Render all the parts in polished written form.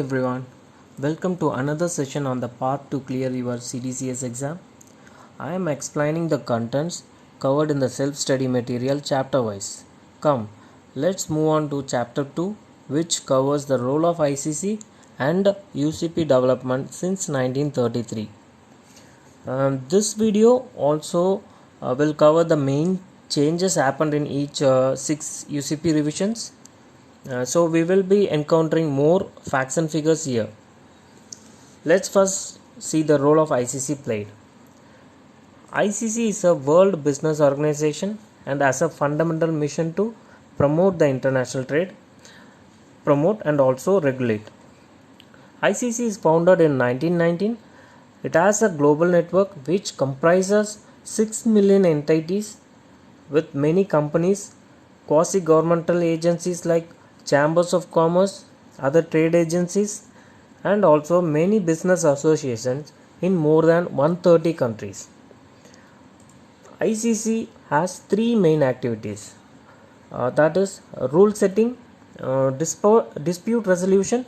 everyone, welcome to another session on the path to clear your CDCS exam. I am explaining the contents covered in the self-study material chapter wise. Come, let's move on to chapter 2, which covers the role of ICC and UCP development since 1933. This video also will cover the main changes happened in each 6 UCP revisions. So we will be encountering more facts and figures here. Let's first see the role of ICC played. ICC is a world business organization and has a fundamental mission to promote the international trade, promote and also regulate. ICC is founded in 1919. It has a global network which comprises 6 million entities with many companies, quasi-governmental agencies like chambers of commerce, other trade agencies, and also many business associations in more than 130 countries. ICC has 3 main activities, that is rule setting, dispute resolution,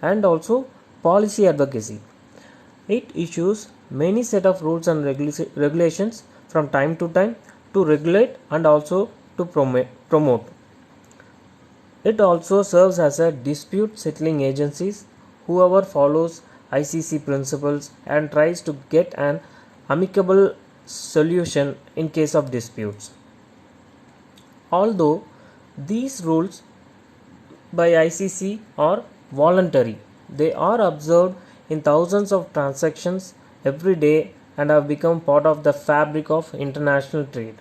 and also policy advocacy. It issues many set of rules and regulations from time to time to regulate and also to promote. It also serves as a dispute settling agency. Whoever follows ICC principles and tries to get an amicable solution in case of disputes. Although these rules by ICC are voluntary, they are observed in thousands of transactions every day and have become part of the fabric of international trade.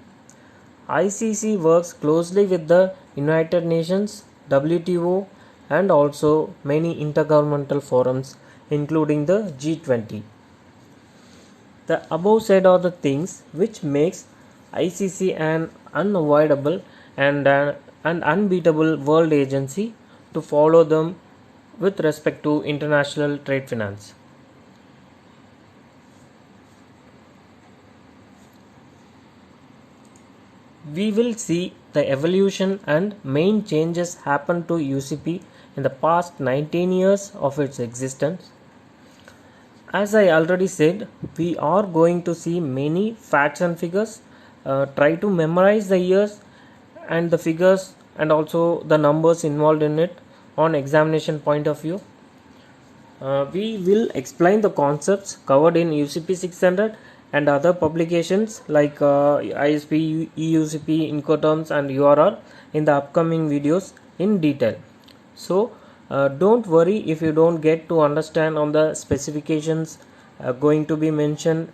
ICC works closely with the United Nations, WTO, and also many intergovernmental forums including the G20. The above said are the things which makes ICC an unavoidable and an unbeatable world agency to follow them with respect to international trade finance. We will see the evolution and main changes happened to UCP in the past 19 years of its existence. As I already said, we are going to see many facts and figures. Try to memorize the years and the figures and also the numbers involved in it on examination point of view. We will explain the concepts covered in UCP 600 and other publications like ISP, EUCP, Incoterms and URR in the upcoming videos in detail. So don't worry if you don't get to understand on the specifications going to be mentioned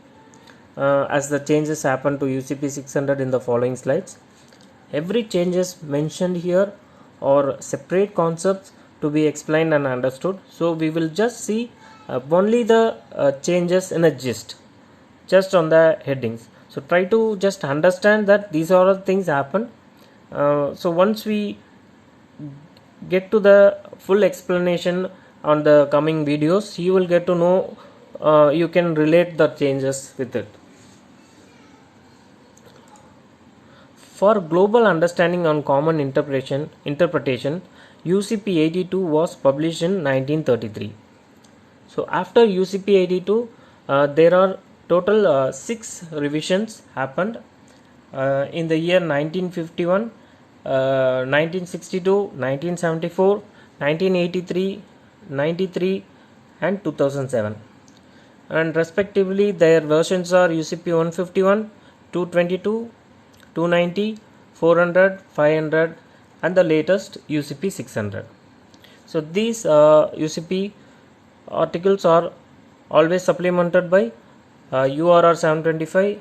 as the changes happen to UCP 600 in the following slides. Every changes mentioned here are separate concepts to be explained and understood. So we will just see only the changes in a gist, just on the headings. So try to just understand that these are the things happen. So once we get to the full explanation on the coming videos, you will get to know, you can relate the changes with it. For global understanding on common interpretation, UCP 82 was published in 1933. So after UCP 82, there are total 6 revisions happened in the year 1951, 1962, 1974, 1983, 93 and 2007, and respectively their versions are UCP 151, 222, 290, 400, 500 and the latest UCP 600. So these UCP articles are always supplemented by URR 725,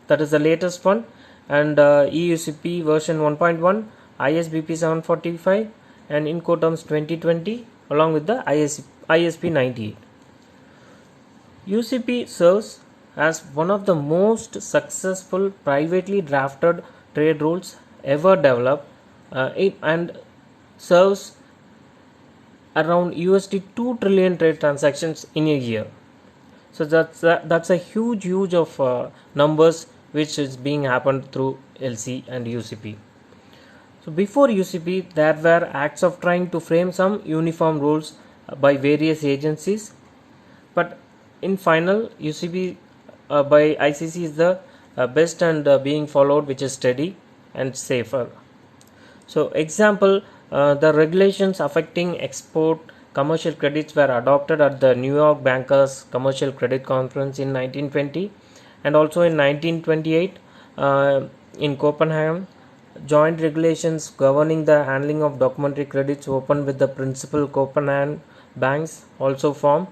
that is the latest one, and EUCP version 1.1, ISBP 745 and Incoterms 2020 along with the ISP 98. UCP serves as one of the most successful privately drafted trade rules ever developed, and serves around USD 2 trillion trade transactions in a year. So that's a huge of numbers which is being happened through LC and UCP. So before UCP, there were acts of trying to frame some uniform rules by various agencies, but in final UCP by ICC is the best and being followed, which is steady and safer. So example, the regulations affecting export commercial credits were adopted at the New York Bankers Commercial Credit Conference in 1920, and also in 1928 in Copenhagen. Joint regulations governing the handling of documentary credits opened with the principal Copenhagen banks also formed.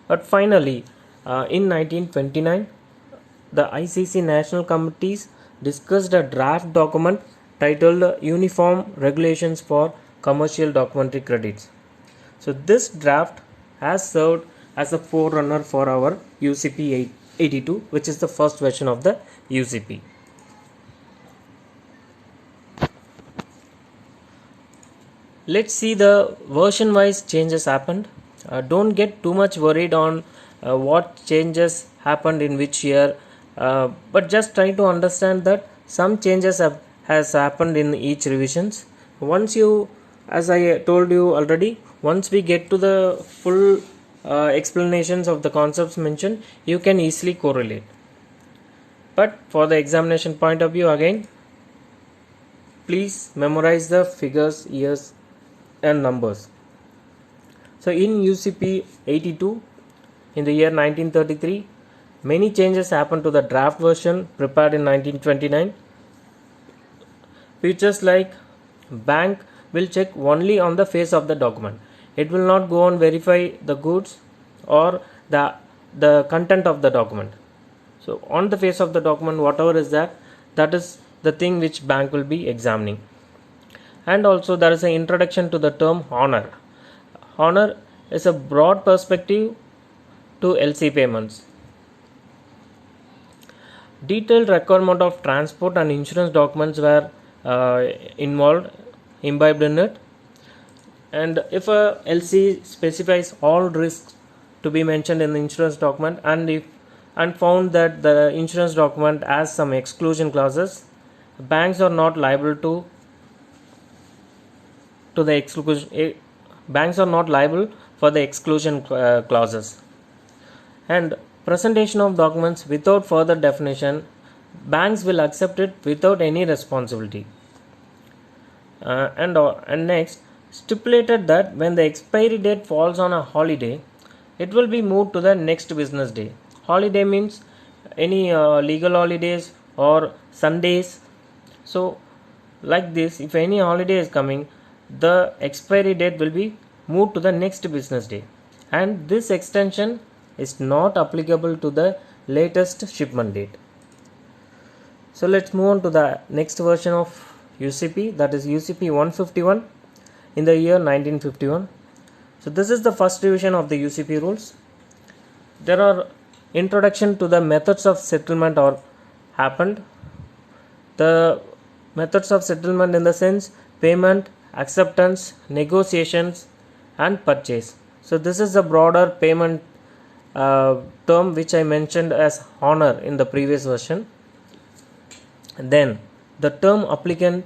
But finally, in 1929, the ICC National Committees discussed a draft document titled Uniform Regulations for Commercial Documentary Credits. So, this draft has served as a forerunner for our UCP 82, which is the first version of the UCP. Let's see the version wise changes happened. Don't get too much worried on what changes happened in which year, but just try to understand that some changes has happened in each revisions. Once you, as I told you already, once we get to the full explanations of the concepts mentioned, you can easily correlate. But for the examination point of view, again, please memorize the figures, years and numbers. So in UCP 82 in the year 1933, many changes happened to the draft version prepared in 1929. Features like bank will check only on the face of the document. It will not go and verify the goods or the content of the document. So on the face of the document, whatever is that is the thing which bank will be examining. And also there is an introduction to the term honor. Honor is a broad perspective to LC payments. Detailed requirement of transport and insurance documents were imbibed in it. And if a LC specifies all risks to be mentioned in the insurance document, and found that the insurance document has some exclusion clauses, banks are not liable to the exclusion. Banks are not liable for the exclusion clauses. And presentation of documents without further definition, banks will accept it without any responsibility. And next, stipulated that when the expiry date falls on a holiday, it will be moved to the next business day. Holiday means any legal holidays or Sundays. So like this, if any holiday is coming, the expiry date will be moved to the next business day, and this extension is not applicable to the latest shipment date. So let's move on to the next version of UCP, that is UCP 151 in the year 1951. So this is the first revision of the UCP rules. There are introduction to the methods of settlement or happened. The methods of settlement in the sense payment, acceptance, negotiations and purchase. So this is the broader payment term which I mentioned as honor in the previous version. Then the term applicant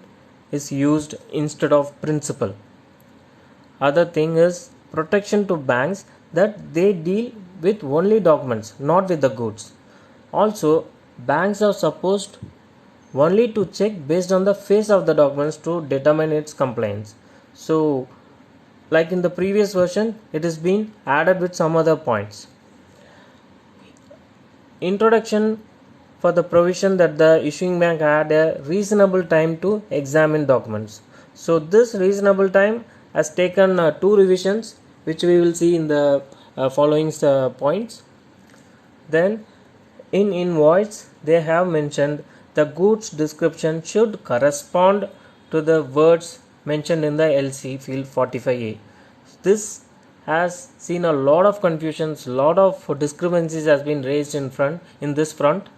is used instead of principal. Other thing is protection to banks, that they deal with only documents, not with the goods. Also, banks are supposed only to check based on the face of the documents to determine its compliance. So like in the previous version, it is been added with some other points. Introduction for the provision that the issuing bank had a reasonable time to examine documents. So this reasonable time has taken 2 revisions, which we will see in the following points. Then in invoice, they have mentioned the goods description should correspond to the words mentioned in the LC field 45A. This has seen a lot of confusions, lot of discrepancies has been raised in this front.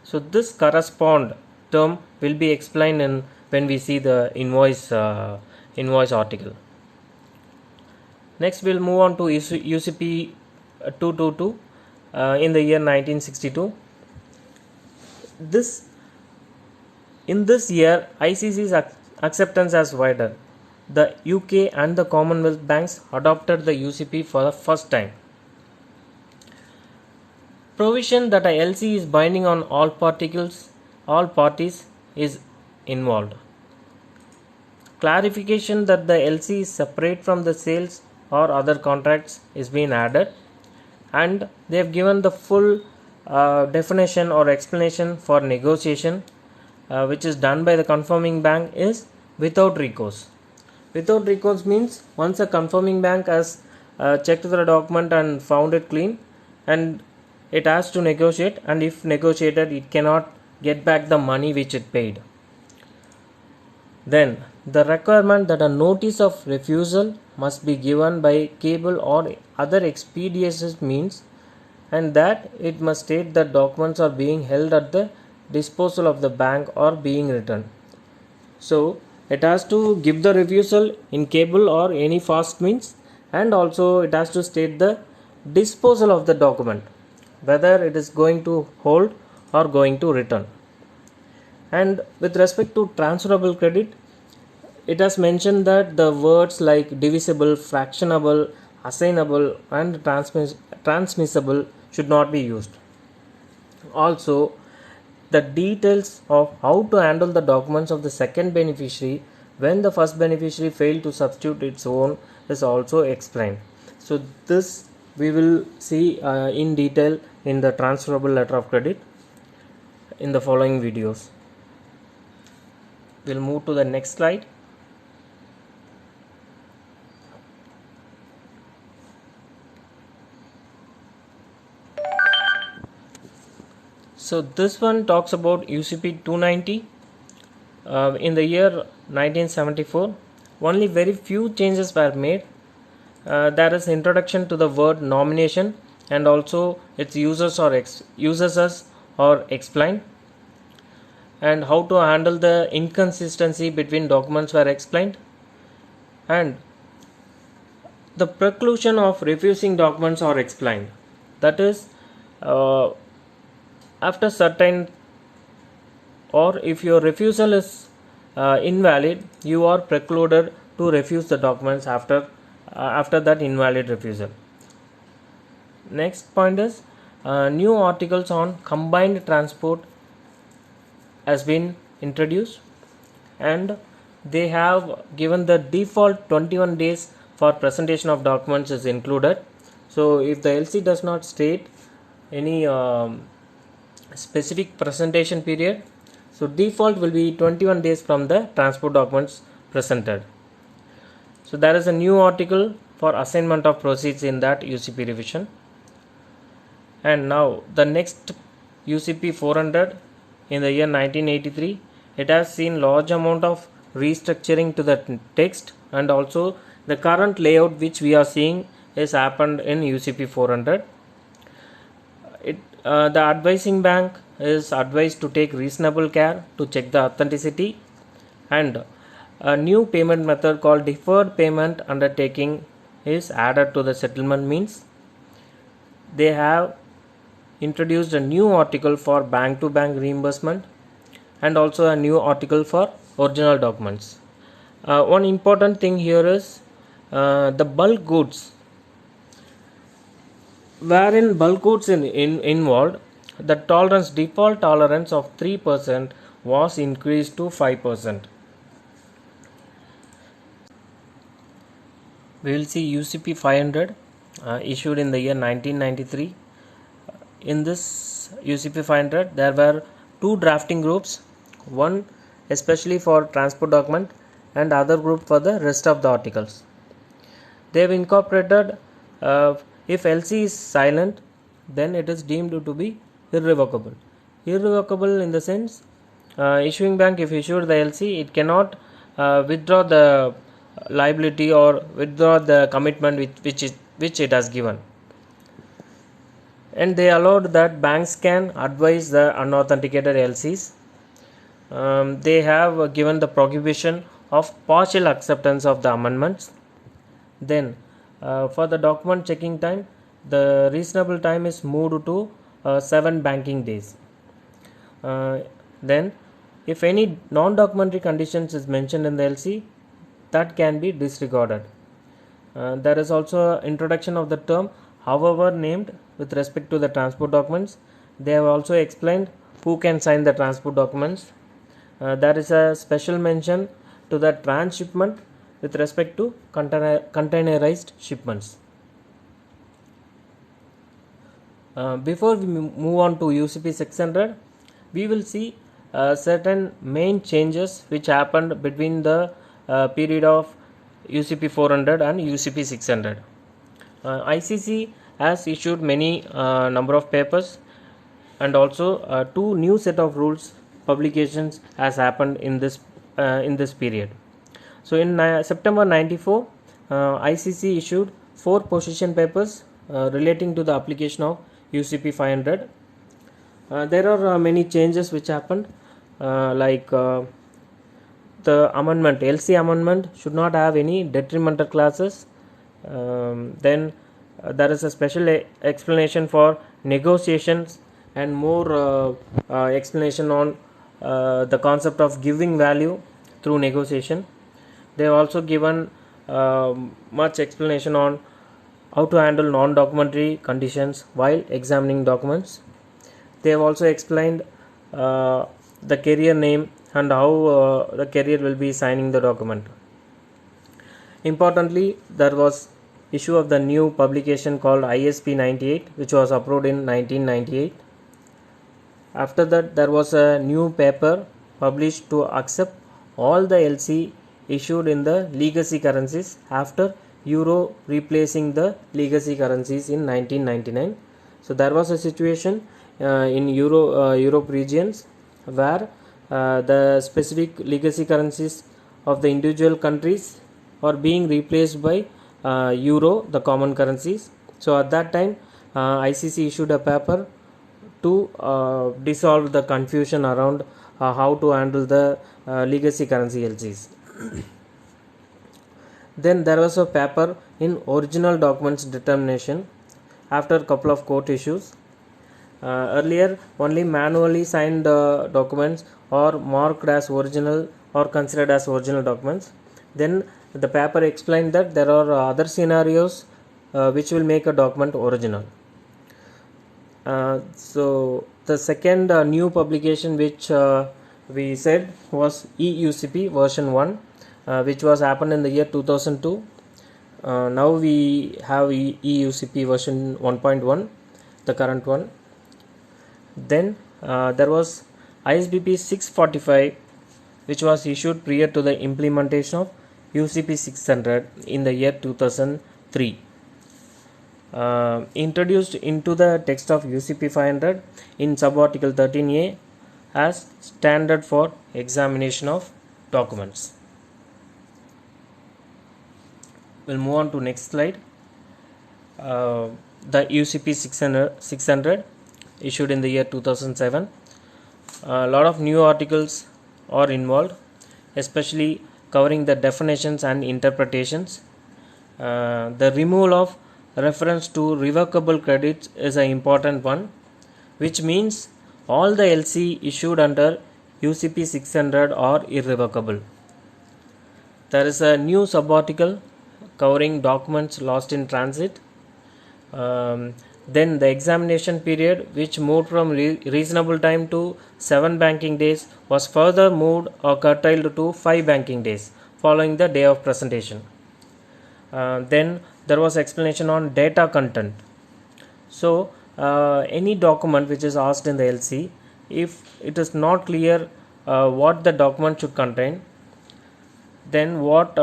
So this correspond term will be explained when we see the invoice article. Next we'll move on to UCP 222 in the year 1962. In this year, ICC's acceptance has widened. the UK and the Commonwealth banks adopted the UCP for the first time. Provision that a LC is binding on all parties is involved. Clarification that the LC is separate from the sales or other contracts is being added, and they have given the full definition or explanation for negotiation which is done by the confirming bank is without recourse. Without recourse means once a confirming bank has checked the document and found it clean, and it has to negotiate, and if negotiated it cannot get back the money which it paid. Then the requirement that a notice of refusal must be given by cable or other expeditious means, and that it must state that documents are being held at the disposal of the bank or being returned. So it has to give the refusal in cable or any fast means, and also it has to state the disposal of the document, whether it is going to hold or going to return. And with respect to transferable credit, it has mentioned that the words like divisible, fractionable, assignable and transmissible should not be used. Also, the details of how to handle the documents of the second beneficiary when the first beneficiary failed to substitute its own is also explained. So this we will see in detail in the transferable letter of credit in the following videos. We'll move to the next slide. So this one talks about UCP 290 in the year 1974. Only very few changes were made. There is introduction to the word nomination, and also its uses are explained, and how to handle the inconsistency between documents were explained, and the preclusion of refusing documents are explained. That is, after certain, or if your refusal is invalid, you are precluded to refuse the documents after that invalid refusal. Next point is new articles on combined transport has been introduced, and they have given the default 21 days for presentation of documents is included. So if the LC does not state any specific presentation period, so default will be 21 days from the transport documents presented. So there is a new article for assignment of proceeds in that UCP revision. And now the next UCP 400 in the year 1983, it has seen large amount of restructuring to the text, and also the current layout which we are seeing is happened in UCP 400. The advising bank is advised to take reasonable care to check the authenticity, and a new payment method called deferred payment undertaking is added to the settlement means. They have introduced a new article for bank to bank reimbursement, and also a new article for original documents. One important thing here is the bulk goods. Wherein bulk goods involved, the default tolerance of 3% was increased to 5%. We will see UCP 500 issued in the year 1993. In this UCP 500, there were two drafting groups, one especially for transport document and other group for the rest of the articles. They have incorporated if LC is silent, then it is deemed to be irrevocable. Irrevocable in the sense, issuing bank, if issued the LC, it cannot withdraw the liability or withdraw the commitment which it has given. And they allowed that banks can advise the unauthenticated LCs. They have given the prohibition of partial acceptance of the amendments. Then for the document checking time, the reasonable time is moved to 7 banking days. Then if any non-documentary conditions is mentioned in the LC, that can be disregarded. There is also introduction of the term however named with respect to the transport documents. They have also explained who can sign the transport documents. There is a special mention to the transshipment with respect to containerized shipments. Before we move on to UCP 600, we will see certain main changes which happened between the period of UCP 400 and UCP 600. ICC has issued many number of papers, and also two new set of rules publications has happened in this period. So in September 94, ICC issued 4 position papers relating to the application of UCP 500. There are many changes which happened, like the amendment, LC amendment should not have any detrimental clauses. Then there is a special explanation for negotiations and more explanation on the concept of giving value through negotiation. They have also given much explanation on how to handle non-documentary conditions while examining documents. They have also explained the carrier name and how the carrier will be signing the document. Importantly, there was issue of the new publication called ISP 98, which was approved in 1998. After that, there was a new paper published to accept all the LC issued in the legacy currencies after Euro replacing the legacy currencies in 1999. So there was a situation in Europe regions where the specific legacy currencies of the individual countries are being replaced by Euro, the common currencies. So at that time, ICC issued a paper to dissolve the confusion around how to handle the legacy currency LCs. Then there was a paper in original documents determination after a couple of court issues. Earlier, only manually signed documents are marked as original or considered as original documents. Then the paper explained that there are other scenarios which will make a document original. So the second new publication which we said was EUCP version 1, which was happened in the year 2002. Now we have EUCP version 1.1, the current one. Then there was ISBP 645, which was issued prior to the implementation of UCP 600 in the year 2003. Introduced into the text of UCP 500 in subarticle 13A as standard for examination of documents. We'll move on to next slide. The UCP 600 issued in the year 2007. A lot of new articles are involved, especially covering the definitions and interpretations. The removal of reference to revocable credits is an important one, which means all the LC issued under UCP 600 are irrevocable. There is a new subarticle covering documents lost in transit. Then the examination period, which moved from reasonable time to 7 banking days, was further moved or curtailed to 5 banking days following the day of presentation. Then there was explanation on data content. So any document which is asked in the LC, if it is not clear what the document should contain, then what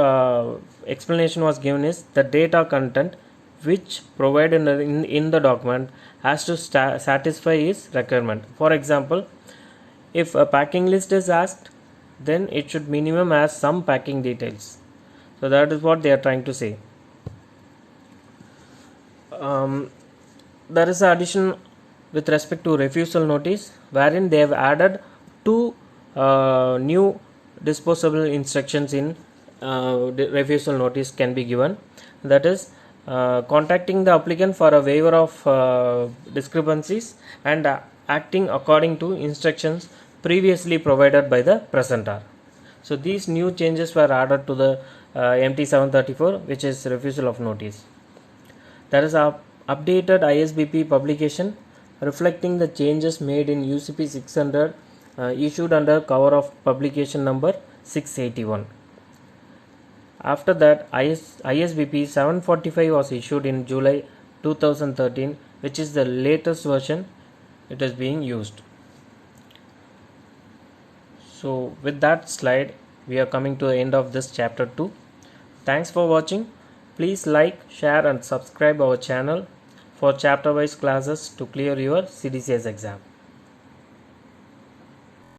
explanation was given is the data content which provided in the document has to satisfy its requirement. For example, if a packing list is asked, then it should minimum have some packing details. So that is what they are trying to say. There is an addition with respect to refusal notice, wherein they have added 2 new disposable instructions in refusal notice can be given. That is, contacting the applicant for a waiver of discrepancies and acting according to instructions previously provided by the presenter. So these new changes were added to the MT734, which is refusal of notice. There is a updated ISBP publication reflecting the changes made in UCP 600 issued under cover of publication number 681. After that, ISBP 745 was issued in July 2013, which is the latest version it is being used. So with that slide, we are coming to the end of this chapter 2. Thanks for watching. Please like, share and subscribe our chapter wise classes to clear your CDCS exam.